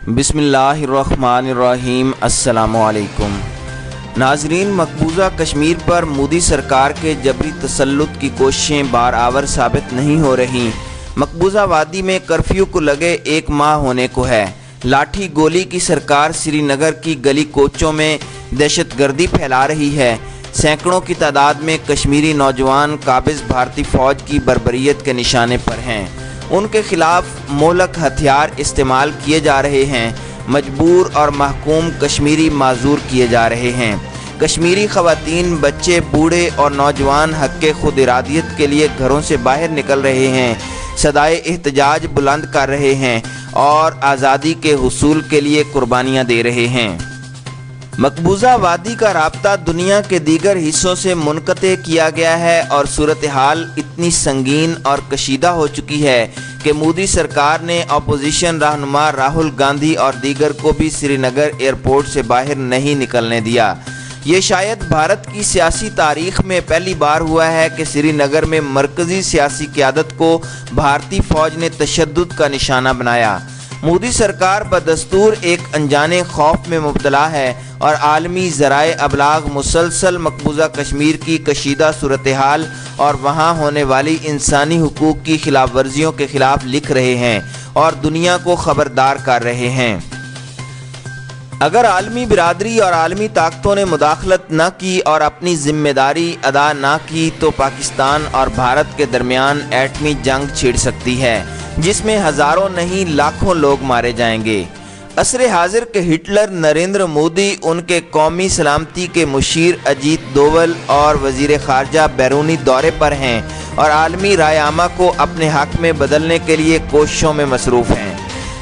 بسم اللہ الرحمن الرحیم۔ السلام علیکم ناظرین، مقبوضہ کشمیر پر مودی سرکار کے جبری تسلط کی کوششیں بارآور ثابت نہیں ہو رہی۔ مقبوضہ وادی میں کرفیو کو لگے 1 ماہ ہونے کو ہے۔ لاٹھی گولی کی سرکار سری نگر کی گلی کوچوں میں دہشت گردی پھیلا رہی ہے۔ سینکڑوں کی تعداد میں کشمیری نوجوان قابض بھارتی فوج کی بربریت کے نشانے پر ہیں۔ ان کے خلاف مہلک ہتھیار استعمال کیے جا رہے ہیں۔ مجبور اور محکوم کشمیری معذور کیے جا رہے ہیں۔ کشمیری خواتین، بچے، بوڑھے اور نوجوان حق خود ارادیت کے لیے گھروں سے باہر نکل رہے ہیں، صدائے احتجاج بلند کر رہے ہیں اور آزادی کے حصول کے لیے قربانیاں دے رہے ہیں۔ مقبوضہ وادی کا رابطہ دنیا کے دیگر حصوں سے منقطع کیا گیا ہے اور صورتحال اتنی سنگین اور کشیدہ ہو چکی ہے کہ مودی سرکار نے اپوزیشن رہنما راہل گاندھی اور دیگر کو بھی سری نگر ایئرپورٹ سے باہر نہیں نکلنے دیا۔ یہ شاید بھارت کی سیاسی تاریخ میں پہلی بار ہوا ہے کہ سری نگر میں مرکزی سیاسی قیادت کو بھارتی فوج نے تشدد کا نشانہ بنایا۔ مودی سرکار بدستور ایک انجانے خوف میں مبتلا ہے اور عالمی ذرائع ابلاغ مسلسل مقبوضہ کشمیر کی کشیدہ صورتحال اور وہاں ہونے والی انسانی حقوق کی خلاف ورزیوں کے خلاف لکھ رہے ہیں اور دنیا کو خبردار کر رہے ہیں۔ اگر عالمی برادری اور عالمی طاقتوں نے مداخلت نہ کی اور اپنی ذمہ داری ادا نہ کی تو پاکستان اور بھارت کے درمیان ایٹمی جنگ چھڑ سکتی ہے، جس میں ہزاروں نہیں لاکھوں لوگ مارے جائیں گے۔ عصر حاضر کے ہٹلر نریندر مودی، ان کے قومی سلامتی کے مشیر اجیت دوول اور وزیر خارجہ بیرونی دورے پر ہیں اور عالمی رائے عامہ کو اپنے حق میں بدلنے کے لیے کوششوں میں مصروف ہیں۔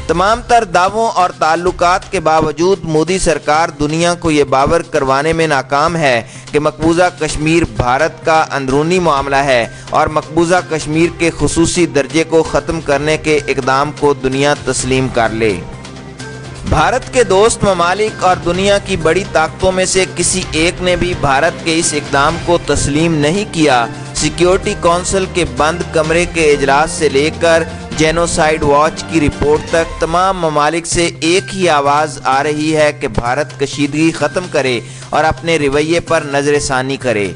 تمام تر دعووں اور تعلقات کے باوجود مودی سرکار دنیا کو یہ باور کروانے میں ناکام ہے کہ مقبوضہ کشمیر بھارت کا اندرونی معاملہ ہے اور مقبوضہ کشمیر کے خصوصی درجے کو ختم کرنے کے اقدام کو دنیا تسلیم کر لے۔ بھارت کے دوست ممالک اور دنیا کی بڑی طاقتوں میں سے کسی ایک نے بھی بھارت کے اس اقدام کو تسلیم نہیں کیا۔ سیکیورٹی کونسل کے بند کمرے کے اجلاس سے لے کر جینوسائیڈ واچ کی رپورٹ تک تمام ممالک سے ایک ہی آواز آ رہی ہے کہ بھارت کشیدگی ختم کرے اور اپنے رویے پر نظر ثانی کرے۔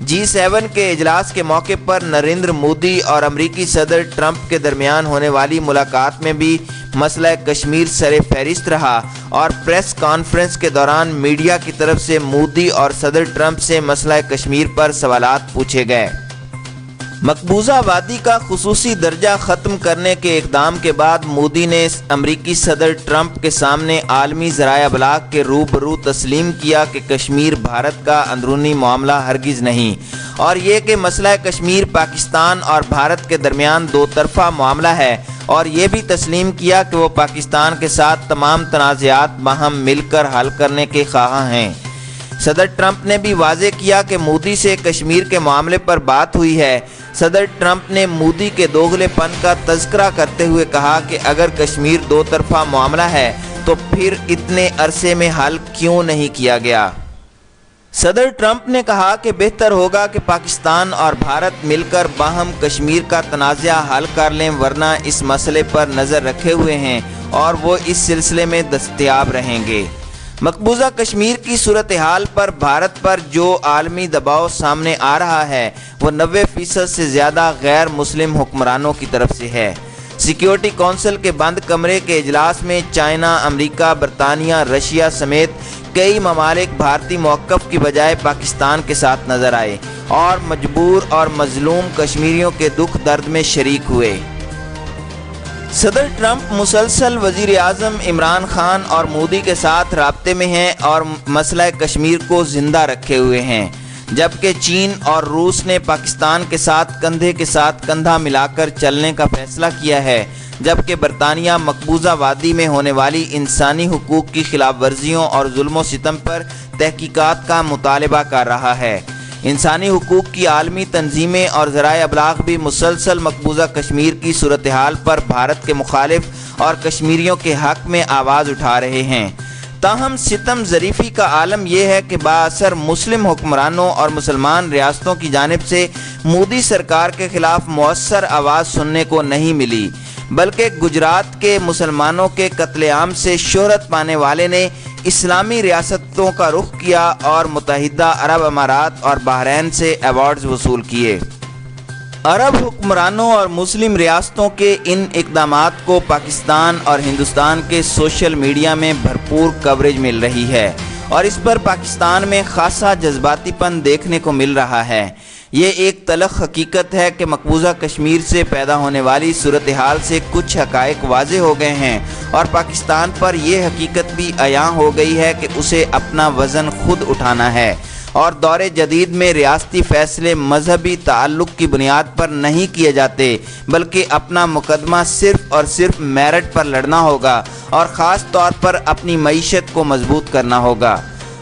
G7 کے اجلاس کے موقع پر نریندر مودی اور امریکی صدر ٹرمپ کے درمیان ہونے والی ملاقات میں بھی مسئلہ کشمیر سر فہرست رہا اور پریس کانفرنس کے دوران میڈیا کی طرف سے مودی اور صدر ٹرمپ سے مسئلہ کشمیر پر سوالات پوچھے گئے۔ مقبوضہ وادی کا خصوصی درجہ ختم کرنے کے اقدام کے بعد مودی نے امریکی صدر ٹرمپ کے سامنے عالمی ذرائع ابلاغ کے روبرو تسلیم کیا کہ کشمیر بھارت کا اندرونی معاملہ ہرگز نہیں، اور یہ کہ مسئلہ کشمیر پاکستان اور بھارت کے درمیان دو طرفہ معاملہ ہے، اور یہ بھی تسلیم کیا کہ وہ پاکستان کے ساتھ تمام تنازعات باہم مل کر حل کرنے کے خواہاں ہیں۔ صدر ٹرمپ نے بھی واضح کیا کہ مودی سے کشمیر کے معاملے پر بات ہوئی ہے۔ صدر ٹرمپ نے مودی کے دوغلے پن کا تذکرہ کرتے ہوئے کہا کہ اگر کشمیر دو طرفہ معاملہ ہے تو پھر اتنے عرصے میں حل کیوں نہیں کیا گیا۔ صدر ٹرمپ نے کہا کہ بہتر ہوگا کہ پاکستان اور بھارت مل کر باہم کشمیر کا تنازع حل کر لیں، ورنہ اس مسئلے پر نظر رکھے ہوئے ہیں اور وہ اس سلسلے میں دستیاب رہیں گے۔ مقبوضہ کشمیر کی صورتحال پر بھارت پر جو عالمی دباؤ سامنے آ رہا ہے وہ 90% سے زیادہ غیر مسلم حکمرانوں کی طرف سے ہے۔ سیکیورٹی کونسل کے بند کمرے کے اجلاس میں چائنا، امریکہ، برطانیہ، رشیا سمیت کئی ممالک بھارتی موقف کی بجائے پاکستان کے ساتھ نظر آئے اور مجبور اور مظلوم کشمیریوں کے دکھ درد میں شریک ہوئے۔ صدر ٹرمپ مسلسل وزیر اعظم عمران خان اور مودی کے ساتھ رابطے میں ہیں اور مسئلہ کشمیر کو زندہ رکھے ہوئے ہیں، جبکہ چین اور روس نے پاکستان کے ساتھ کندھے کے ساتھ کندھا ملا کر چلنے کا فیصلہ کیا ہے، جبکہ برطانیہ مقبوضہ وادی میں ہونے والی انسانی حقوق کی خلاف ورزیوں اور ظلم و ستم پر تحقیقات کا مطالبہ کر رہا ہے۔ انسانی حقوق کی عالمی تنظیمیں اور ذرائع ابلاغ بھی مسلسل مقبوضہ کشمیر کی صورتحال پر بھارت کے مخالف اور کشمیریوں کے حق میں آواز اٹھا رہے ہیں۔ تاہم ستم ظریفی کا عالم یہ ہے کہ بااثر مسلم حکمرانوں اور مسلمان ریاستوں کی جانب سے مودی سرکار کے خلاف مؤثر آواز سننے کو نہیں ملی۔ بلکہ گجرات کے مسلمانوں کے قتل عام سے شہرت پانے والے نے اسلامی ریاستوں کا رخ کیا اور متحدہ عرب امارات اور بحرین سے ایوارڈز وصول کیے۔ عرب حکمرانوں اور مسلم ریاستوں کے ان اقدامات کو پاکستان اور ہندوستان کے سوشل میڈیا میں بھرپور کوریج مل رہی ہے اور اس پر پاکستان میں خاصا جذباتی پن دیکھنے کو مل رہا ہے۔ یہ ایک تلخ حقیقت ہے کہ مقبوضہ کشمیر سے پیدا ہونے والی صورتحال سے کچھ حقائق واضح ہو گئے ہیں اور پاکستان پر یہ حقیقت بھی عیاں ہو گئی ہے کہ اسے اپنا وزن خود اٹھانا ہے اور دور جدید میں ریاستی فیصلے مذہبی تعلق کی بنیاد پر نہیں کیے جاتے، بلکہ اپنا مقدمہ صرف اور صرف میرٹ پر لڑنا ہوگا اور خاص طور پر اپنی معیشت کو مضبوط کرنا ہوگا۔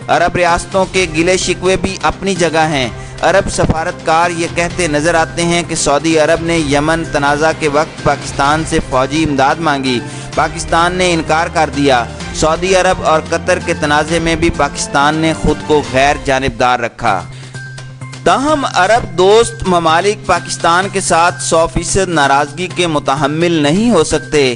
عرب ریاستوں کے گلے شکوے بھی اپنی جگہ ہیں۔ عرب سفارتکار یہ کہتے نظر آتے ہیں کہ سعودی عرب نے یمن تنازع کے وقت پاکستان سے فوجی امداد مانگی، پاکستان نے انکار کر دیا۔ سعودی عرب اور قطر کے تنازع میں بھی پاکستان نے خود کو غیر جانبدار رکھا۔ تاہم عرب دوست ممالک پاکستان کے ساتھ 100% ناراضگی کے متحمل نہیں ہو سکتے،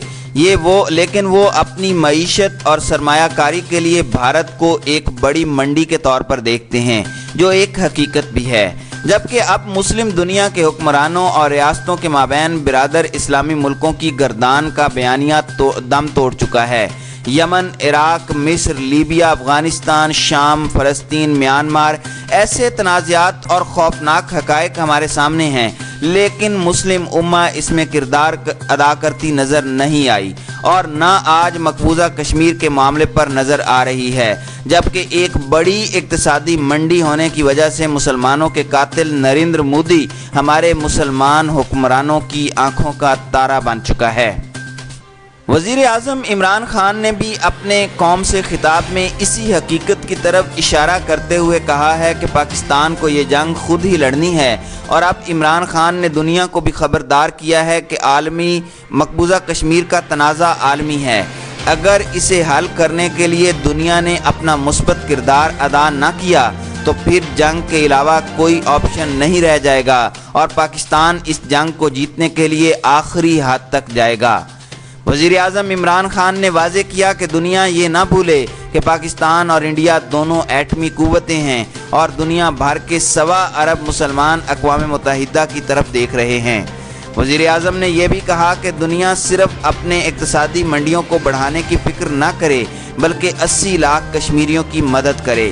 لیکن وہ اپنی معیشت اور سرمایہ کاری کے لیے بھارت کو ایک بڑی منڈی کے طور پر دیکھتے ہیں، جو ایک حقیقت بھی ہے۔ جبکہ اب مسلم دنیا کے حکمرانوں اور ریاستوں کے مابین برادر اسلامی ملکوں کی گردان کا بیانیہ دم توڑ چکا ہے۔ یمن، عراق، مصر، لیبیا، افغانستان، شام، فلسطین، میانمار، ایسے تنازعات اور خوفناک حقائق ہمارے سامنے ہیں، لیکن مسلم امہ اس میں کردار ادا کرتی نظر نہیں آئی اور نہ آج مقبوضہ کشمیر کے معاملے پر نظر آ رہی ہے، جبکہ ایک بڑی اقتصادی منڈی ہونے کی وجہ سے مسلمانوں کے قاتل نریندر مودی ہمارے مسلمان حکمرانوں کی آنکھوں کا تارا بن چکا ہے۔ وزیر اعظم عمران خان نے بھی اپنے قوم سے خطاب میں اسی حقیقت کی طرف اشارہ کرتے ہوئے کہا ہے کہ پاکستان کو یہ جنگ خود ہی لڑنی ہے، اور اب عمران خان نے دنیا کو بھی خبردار کیا ہے کہ عالمی مقبوضہ کشمیر کا تنازع عالمی ہے۔ اگر اسے حل کرنے کے لیے دنیا نے اپنا مثبت کردار ادا نہ کیا تو پھر جنگ کے علاوہ کوئی آپشن نہیں رہ جائے گا اور پاکستان اس جنگ کو جیتنے کے لیے آخری حد تک جائے گا۔ وزیر اعظم عمران خان نے واضح کیا کہ دنیا یہ نہ بھولے کہ پاکستان اور انڈیا دونوں ایٹمی قوتیں ہیں اور دنیا بھر کے 125 ارب مسلمان اقوام متحدہ کی طرف دیکھ رہے ہیں۔ وزیر اعظم نے یہ بھی کہا کہ دنیا صرف اپنے اقتصادی منڈیوں کو بڑھانے کی فکر نہ کرے بلکہ 80 لاکھ کشمیریوں کی مدد کرے۔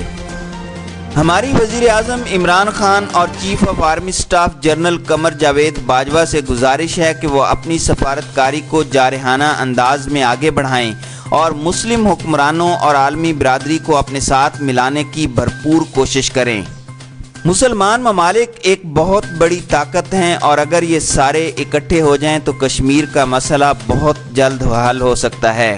ہماری وزیر اعظم عمران خان اور chief of army staff general Qamar Javed Bajwa سے گزارش ہے کہ وہ اپنی سفارتکاری کو جارحانہ انداز میں آگے بڑھائیں اور مسلم حکمرانوں اور عالمی برادری کو اپنے ساتھ ملانے کی بھرپور کوشش کریں۔ مسلمان ممالک ایک بہت بڑی طاقت ہیں اور اگر یہ سارے اکٹھے ہو جائیں تو کشمیر کا مسئلہ بہت جلد حل ہو سکتا ہے۔